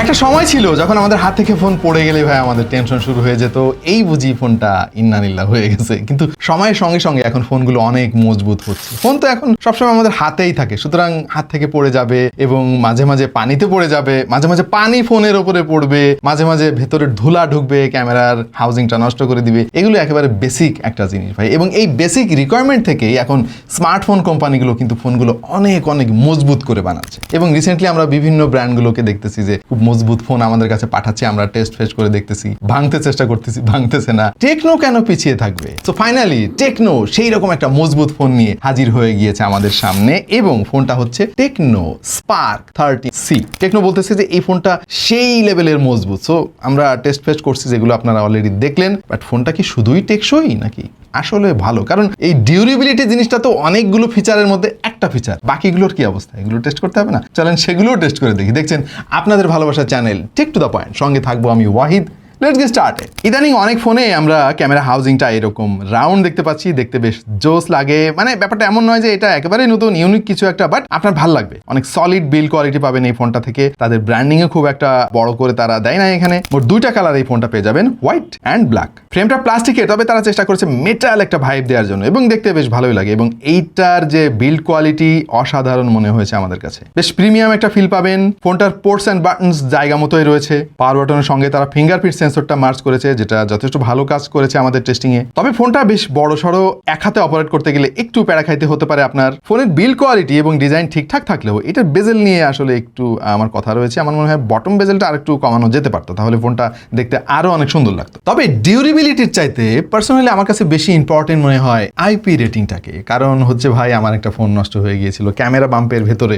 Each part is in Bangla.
একটা সময় ছিল যখন আমাদের হাত থেকে ফোন পড়ে গেলে ভাই আমাদের টেনশন শুরু হয়ে যেত, এই বুঝি ফোনটা ইন্নানিল্লাহ হয়ে গেছে। কিন্তু সময়ের সঙ্গে সঙ্গে এখন ফোনগুলো অনেক মজবুত হচ্ছে। ফোন তো এখন সবসময় আমাদের হাতেই থাকে, সুতরাং হাত থেকে পড়ে যাবে এবং মাঝে মাঝে পানিতে পড়ে যাবে, মাঝে মাঝে পানি ফোনের ওপরে পড়বে, মাঝে মাঝে ভেতরে ধুলা ঢুকবে, ক্যামেরার হাউজিংটা নষ্ট করে দিবে। এগুলো একেবারে বেসিক একটা জিনিস ভাই, এবং এই বেসিক রিকোয়ারমেন্ট থেকেই এখন স্মার্টফোন কোম্পানিগুলো কিন্তু ফোনগুলো অনেক অনেক মজবুত করে বানাচ্ছে। এবং রিসেন্টলি আমরা বিভিন্ন ব্র্যান্ডগুলোকে দেখতেছি যে খুব মজবুত ফোন আমাদের কাছে পাঠাচ্ছে, আমরা টেস্ট ফেস্ট করে দেখতেছি, ভাঙতে চেষ্টা করতেছি, ভাঙতেছে না। টেকনো কেন পিছিয়ে থাকবে? তো ফাইনালি টেকনো সেই রকম একটা মজবুত ফোন নিয়ে হাজির হয়ে গিয়েছে আমাদের সামনে, এবং ফোনটা হচ্ছে টেকনো স্পার্ক 30C। টেকনো বলতেছে যে এই ফোনটা সেই লেভেলের মজবুত। সো আমরা টেস্ট ফেস্ট করছি, যেগুলো আপনারা অলরেডি দেখলেন। বাট ফোনটা কি শুধুই টেকসই নাকি আসলে ভালো? কারণ এই ডিউরেবিলিটি জিনিসটা তো অনেকগুলো ফিচারের মধ্যে একটা ফিচার, বাকিগুলোর কি অবস্থা? এগুলো টেস্ট করতে হবে না? চলেন সেগুলোও টেস্ট করে দেখি। দেখছেন আপনাদের ভালোবাসার channel tech to the point, সঙ্গে থাকবো আমি ওয়াহিদ। Let's get started. ইদানিং অনেক ফোনে আমরা ক্যামেরা হাউজিংটা এরকম রাউন্ড দেখতে পাচ্ছি, দেখতে বেশ জোস লাগে। মানে ব্যাপারটা এমন নয় যে এটা একেবারে নতুন ইউনিক কিছু একটা, বাট আপনার ভালো লাগবে। অনেক সলিড বিল্ড কোয়ালিটি পাবেন এই ফোনটা থেকে। তাদের ব্র্যান্ডিংয়ে খুব একটা বড় করে তারা দেয় না। এখানে মোট দুইটা কালার এই ফোনটা পেয়ে যাবেন, হোয়াইট অ্যান্ড ব্ল্যাক। ফ্রেমটা প্লাস্টিকের, তবে তারা চেষ্টা করেছে মেটাল একটা ভাইব দেওয়ার জন্য, এবং দেখতে বেশ ভালোই লাগে। এবং এইটার যে বিল্ড কোয়ালিটি অসাধারণ মনে হয়েছে আমাদের কাছে। বেশ প্রিমিয়াম একটা ফিল পাবেন। ফোনটার পোর্টস অ্যান্ড বাটনস জায়গা মতোই রয়েছে। পাওয়ার বাটনের সঙ্গে তারা ফিঙ্গারপ্রিন্ট সেন্সরটা মার্চ করেছে, যেটা যথেষ্ট ভালো কাজ করেছে আমাদের টেস্টিং এ। তবে ফোনটা বেশ বড় সড়ো, এক হাতে অপারেট করতে গেলে একটু প্যারা খাইতে হতে পারে আপনার। ফোনের বিল্ড কোয়ালিটি এবং ডিজাইন ঠিকঠাক থাকলেও এটার বেজেল নিয়ে আসলে একটু আমার কথা রয়েছে। আমার মনে হয় বটম বেজেলটা আরেকটু কমানো যেতে পারতো, তাহলে ফোনটা দেখতে আরো অনেক সুন্দর লাগতো। তবে ডিউরেবিলিটির চাইতে পার্সোনালি আমার কাছে বেশি ইম্পর্টেন্ট মনে হয় আইপি রেটিংটাকে। কারণ হচ্ছে ভাই, আমার একটা ফোন নষ্ট হয়ে গিয়েছিল, ক্যামেরা বাম্পের ভেতরে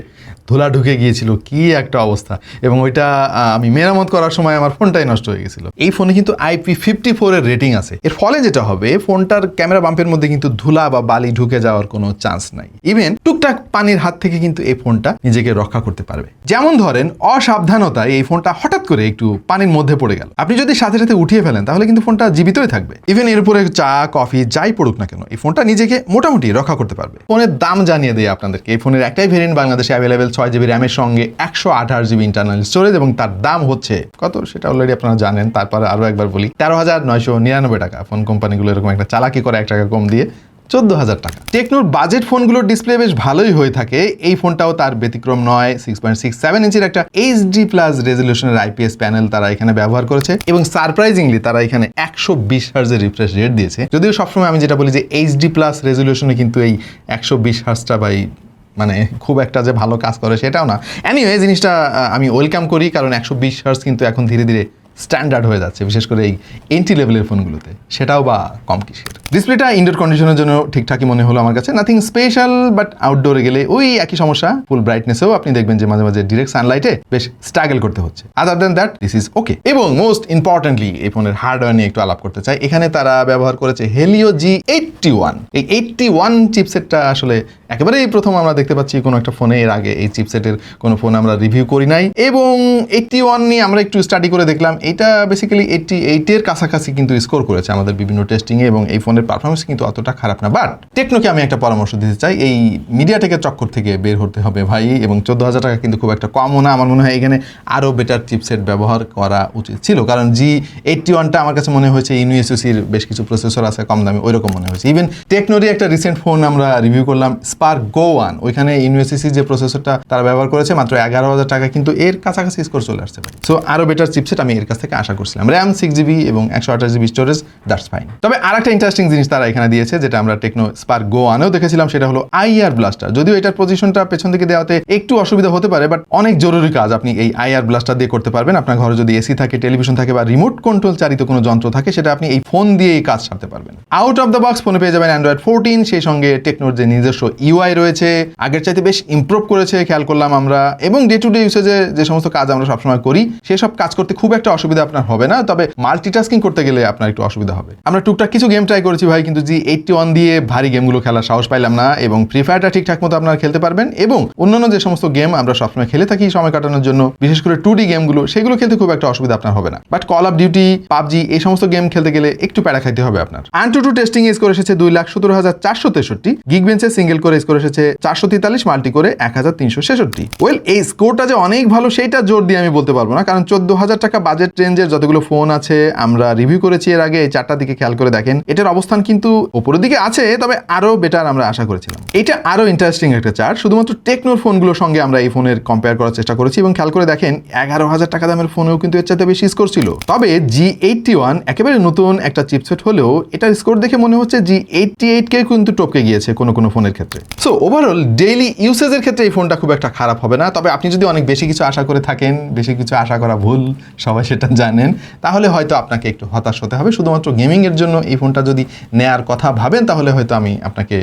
ধুলা ঢুকে গিয়েছিল, কি একটা অবস্থা। এবং ওইটা আমি মেরামত করার সময় আমার ফোনটাই নষ্ট হয়ে গেছিল। এই ফোনে কিন্তু IP54 এর রেটিং আছে। এর ফলে যেটা হবে, ফোনটার ক্যামেরা বাম্পের মধ্যে কিন্তু ধুলা বা বালি ঢুকে যাওয়ার কোনো চান্স নাই। ইভেন টুকটাক পানির হাত থেকে কিন্তু এই ফোনটা নিজেকে রক্ষা করতে পারবে। যেমন ধরেন অসাবধানতায় এই ফোনটা হঠাৎ করে একটু পানির মধ্যে পড়ে গেল, আপনি যদি সাথে সাথে উঠিয়ে ফেলেন তাহলে কিন্তু ফোনটা জীবিতই থাকবে। ইভেন এর উপরে চা কফি যাই পড়ুক না কেন, এই ফোনটা নিজেকে মোটামুটি রক্ষা করতে পারবে। ফোনের দাম জানিয়ে দেয় আপনাদেরকে। এই ফোনের একটাই ভেরিয়েন্ট বাংলাদেশে অ্যাভেলেবেল, 6GB র্যামের সঙ্গে 128GB ইন্টারনাল স্টোরেজ, এবং তার দাম হচ্ছে কত সেটা অলরেডি আপনারা জানেন। তারপরে আরো একবার বলি, 13,999 টাকা। ফোন কোম্পানিগুলো এরকম একটা চালাকি করে 1 টাকা কম দিয়ে 14,000 টাকা। টেকনোর বাজেট ফোনগুলোর ডিসপ্লে বেশ ভালোই হয়ে থাকে, এই ফোনটাও তার ব্যতিক্রম নয়। 6.67 ইঞ্চির একটা HD+ রেজলিউশনের IPS প্যানেল তারা এখানে ব্যবহার করেছে, এবং সারপ্রাইজিংলি তারা এখানে 120 হার্জের রিফ্রেশ রেট দিয়েছে। যদিও সবসময় আমি যেটা বলি যে HD+ রেজলিউশনে কিন্তু এই 120 হার্জটা ভাই মানে খুব একটা যে ভালো কাজ করে সেটাও না। এনিওয়ে জিনিসটা আমি ওয়েলকাম করি, কারণ 120 হার্জ কিন্তু এখন ধীরে ধীরে স্ট্যান্ডার্ড হয়ে যাচ্ছে, বিশেষ করে এই এন্ট্রি লেভেলের ফোনগুলোতে। সেটাও বা কম কিসের। ডিসপ্লেটা ইনডোর কন্ডিশনের জন্য ঠিকঠাকই মনে হলো আমার কাছে, নাথিং স্পেশাল। বাট আউটডোরে গেলে ওই একই সমস্যা, ফুল ব্রাইটনেসেও আপনি দেখবেন যে মাঝে মাঝে ডিরেক্ট সানলাইটে বেশ স্ট্রাগল করতে হচ্ছে। Other than that this is okay. এবং মোস্ট ইম্পর্টেন্টলি এই ফোনের হার্ডওয়্যার নিয়ে একটু আলাপ করতে চাই। এখানে তারা ব্যবহার করেছে Helio G81। এই 81 চিপসেটটা আসলে একেবারেই প্রথম আমরা দেখতে পাচ্ছি কোনো একটা ফোনে। এর আগে এই চিপসেটের কোনো ফোন আমরা রিভিউ করি নাই, এবং 81 নিয়ে আমরা একটু স্টাডি করে দেখলাম। এটা বেসিক্যালি 88 এর কাছাকাছি কিন্তু স্কোর করেছে আমাদের বিভিন্ন টেস্টিংয়ে, এবং এই ফোনের পারফরমেন্স কিন্তু অতটা খারাপ না। বাট টেকনোকে আমি একটা পরামর্শ দিতে চাই, এই মিডিয়াটেকের চক্কর থেকে বের হতে হবে ভাই। এবং 14,000 টাকা কিন্তু খুব একটা কমও না। আমার মনে হয় এখানে আরও বেটার চিপসেট ব্যবহার করা উচিত ছিল, কারণ G81টা আমার কাছে মনে হয়েছে ইউনিএসওসির বেশ কিছু প্রসেসর আছে কম দামে, ওইরকম মনে হয়েছে। ইভেন টেকনোরই একটা রিসেন্ট ফোন আমরা রিভিউ করলাম, স্পার্ক গো 1, ওইখানে ইউনিএসওসি যে প্রসেসরটা তারা ব্যবহার করেছে মাত্র 11,000 টাকা, কিন্তু এর কাছাকাছি স্কোর চলে আসছে ভাই। সো আরও বেটার চিপসেট আমি এর কাছ থেকে আশা করছিলাম। র্যাম 6GB এবং 128GB স্টোরেজ, দ্যাটস ফাইন। তবে আরেকটা ইন্টারেস্টিং জিনিস তারা এখানে দিয়েছে, যেটা আমরা টেকনো স্পার্ক গো 1-এও দেখেছিলাম, সেটা হলো IR ব্লাস্টার। যদিও এটার পজিশনটা পেছন থেকে দেওয়াতে একটু অসুবিধা হতে পারে, বাট অনেক জরুরি কাজ আপনি এই IR ব্লাস্টার দিয়ে করতে পারবেন। আপনার ঘরে যদি এসি থাকে, টেলিভিশন থাকে, বা রিমোট কন্ট্রোল চালিত কোনো যন্ত্র থাকে, সেটা আপনি এই ফোন দিয়ে এই কাজ সারতে পারবেন। আউট অফ দ্য বক্স ফোনে পেয়ে যাবেন Android 14, সেই সঙ্গে টেকনোর যে নিজস্ব UI রয়েছে আগের চাইতে বেশ ইমপ্রুভ করেছে খেয়াল করলাম আমরা। এবং ডে টু ডে ইউসেজে যে সমস্ত কাজ আমরা সবসময় করি, সেসব কাজ করতে খুব একটা অসুবিধা আপনার হবে না, তবে মাল্টিটাস্কিং করতে গেলে আপনার একটু অসুবিধা হবে। আমরা টুকটাক কিছু গেম ট্রাই করেছি ভাই, কিন্তু G81 দিয়ে ভারী গেমগুলো খেলার সাহস পাইলাম না। এবং ফ্রি ফায়ারটা ঠিকঠাক মতো আপনারা খেলতে পারবেন, এবং অন্যান্য যে সমস্ত গেম আমরা সবসময় খেলে থাকি সময় কাটানোর জন্য, বিশেষ করে 2D গেমগুলো, সেগুলো খেলতে খুব একটা অসুবিধা আপনার হবে না। But call of duty, PUBG এই সমস্ত গেম খেলতে গেলে একটু প্যারা খাইতে হবে আপনার। AnTuTu টেস্টিং স্কোর এসেছে 2,17,463, গিগবেঞ্চে সিঙ্গেল করে স্কোর এসেছে 443, মাল্টি করে 1,366। ওয়েল, এই স্কোরটা যে অনেক ভালো সেইটা জোর দিয়ে আমি বলতে পারবো না, কারণ 14,000 টাকা বাজেট রেঞ্জের যতগুলো ফোন আছে আমরা রিভিউ করেছি এর আগে, এই 4টার দিকে খেয়াল করে দেখেন এটার অবস্থান কিন্তু উপরের দিকে আছে, তবে আরো বেটার আমরা আশা করেছিলাম। এটা আরো ইন্টারেস্টিং একটা চার্ট, শুধুমাত্র টেকনোর ফোনগুলোর সঙ্গে আমরা এই ফোনের কম্পেয়ার করার চেষ্টা করেছি, এবং খেয়াল করে দেখেন 11,000 টাকা দামের ফোনেও কিন্তু এর চাইতে বেশি স্কোর ছিল। তবে G81 একেবারে নতুন একটা চিপসেট হলেও এটার স্কোর দেখে মনে হচ্ছে G88 কে কিন্তু টপকে গিয়েছে কোনো ফোনের ক্ষেত্রে। সো ওভারঅল ডেইলি ইউসেজের ক্ষেত্রে এই ফোনটা খুব একটা খারাপ হবে না, তবে আপনি যদি অনেক বেশি কিছু আশা করে থাকেন, বেশি কিছু আশা করা ভুল, সবাই সেটা জানেন, তাহলে হয়তো আপনাকে একটু হতাশ হতে হবে। শুধুমাত্র গেমিং এর জন্য এই ফোনটা যদি নেয়ার কথা ভাবেন, তাহলে হয়তো আমি আপনাকে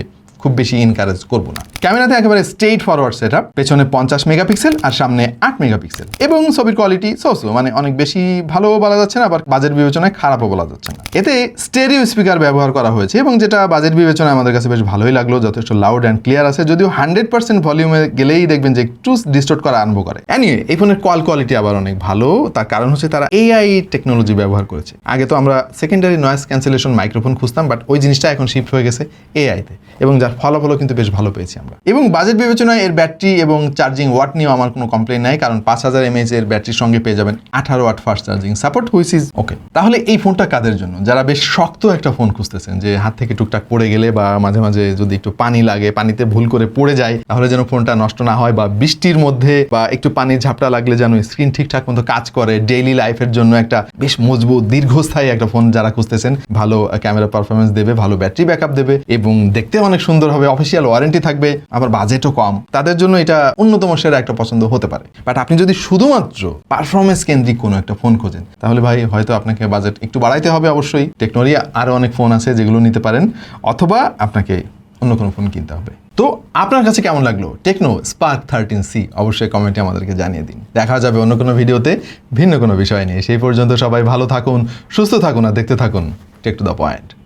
খুব বেশি এনকারেজ করবো না। ক্যামেরাতে একেবারে স্ট্রেইট ফরওয়ার্ড সেটআপ, পেছনে 50 মেগাপিক্সেল আর সামনে 8 মেগাপিক্সেল, এবং ছবির কোয়ালিটি সোসো, মানে অনেক বেশি ভালো বলা যাচ্ছে না, আবার বাজেট বিবেচনায় খারাপও বলা যাচ্ছে না। এতে স্টেরিও স্পিকার ব্যবহার করা হয়েছে, এবং যেটা বাজেট বিবেচনায় আমাদের কাছে বেশ ভালোই লাগলো, যথেষ্ট লাউড অ্যান্ড ক্লিয়ার আছে, যদিও 100% ভলিউমে গেলেই দেখবেন যে একটু ডিস্টোর্ট করা আরম্ভ করে। এনিওয়ে, এই ফোনের কল কোয়ালিটি আবার অনেক ভালো, তার কারণ হচ্ছে তারা AI টেকনোলজি ব্যবহার করেছে। আগে তো আমরা সেকেন্ডারি নয়েজ ক্যান্সেলেশন মাইক্রোফোন খুঁজতাম, বাট ওই জিনিসটা এখন শিফট হয়ে গেছে AI-তে, এবং যার ফলাফল কিন্তু বেশ ভালো পেয়েছি আমরা। এবং বাজেট বিবেচনায় এর ব্যাটারি এবং চার্জিং ওয়াট নিয়েও আমার কোনো কমপ্লেন নাই, কারণ 5000 mAh এর ব্যাটারির সঙ্গে পেয়ে যাবেন 18 watt fast charging support, which is okay. তাহলে এই ফোনটা কাদের জন্য? যারা বেশ শক্ত একটা ফোন খুঁজতেছেন, যে হাত থেকে টুকটাক পড়ে গেলে বা মাঝে মাঝে যদি একটু পানি লাগে, পানিতে ভুল করে পড়ে যায়, তাহলে যেন ফোনটা নষ্ট না হয়, বা বৃষ্টির মধ্যে বা একটু পানির ঝাপটা লাগলে যেন স্ক্রিন ঠিকঠাক মতো কাজ করে, ডেইলি লাইফের জন্য একটা বেশ মজবুত দীর্ঘস্থায়ী একটা ফোন যারা খুঁজতেছেন, ভালো ক্যামেরা পারফরমেন্স দেবে, ভালো ব্যাটারি ব্যাকআপ দেবে, এবং দেখতে অনেক সুন্দর হবে, অফিসিয়াল ওয়ারেন্টি থাকবে, আবার বাজেটও কম, তাদের জন্য এটা অন্যতম সেরা একটা পছন্দ হতে পারে। বাট আপনি যদি শুধুমাত্র পারফরমেন্স কেন্দ্রিক কোনো একটা ফোন খোঁজেন, তাহলে ভাই হয়তো আপনাকে বাজেট একটু বাড়াইতে হবে। অবশ্যই টেকনোরই আরও অনেক ফোন আছে যেগুলো নিতে পারেন, অথবা আপনাকে অন্য কোনো ফোন কিনতে হবে। তো আপনার কাছে কেমন লাগলো টেকনো স্পার্ক 13C? অবশ্যই কমেন্টে আমাদেরকে জানিয়ে দিন। দেখা যাবে অন্য কোনো ভিডিওতে ভিন্ন কোনো বিষয় নিয়ে। সেই পর্যন্ত সবাই ভালো থাকুন, সুস্থ থাকুন, আর দেখতে থাকুন টেক টু দ্য পয়েন্ট।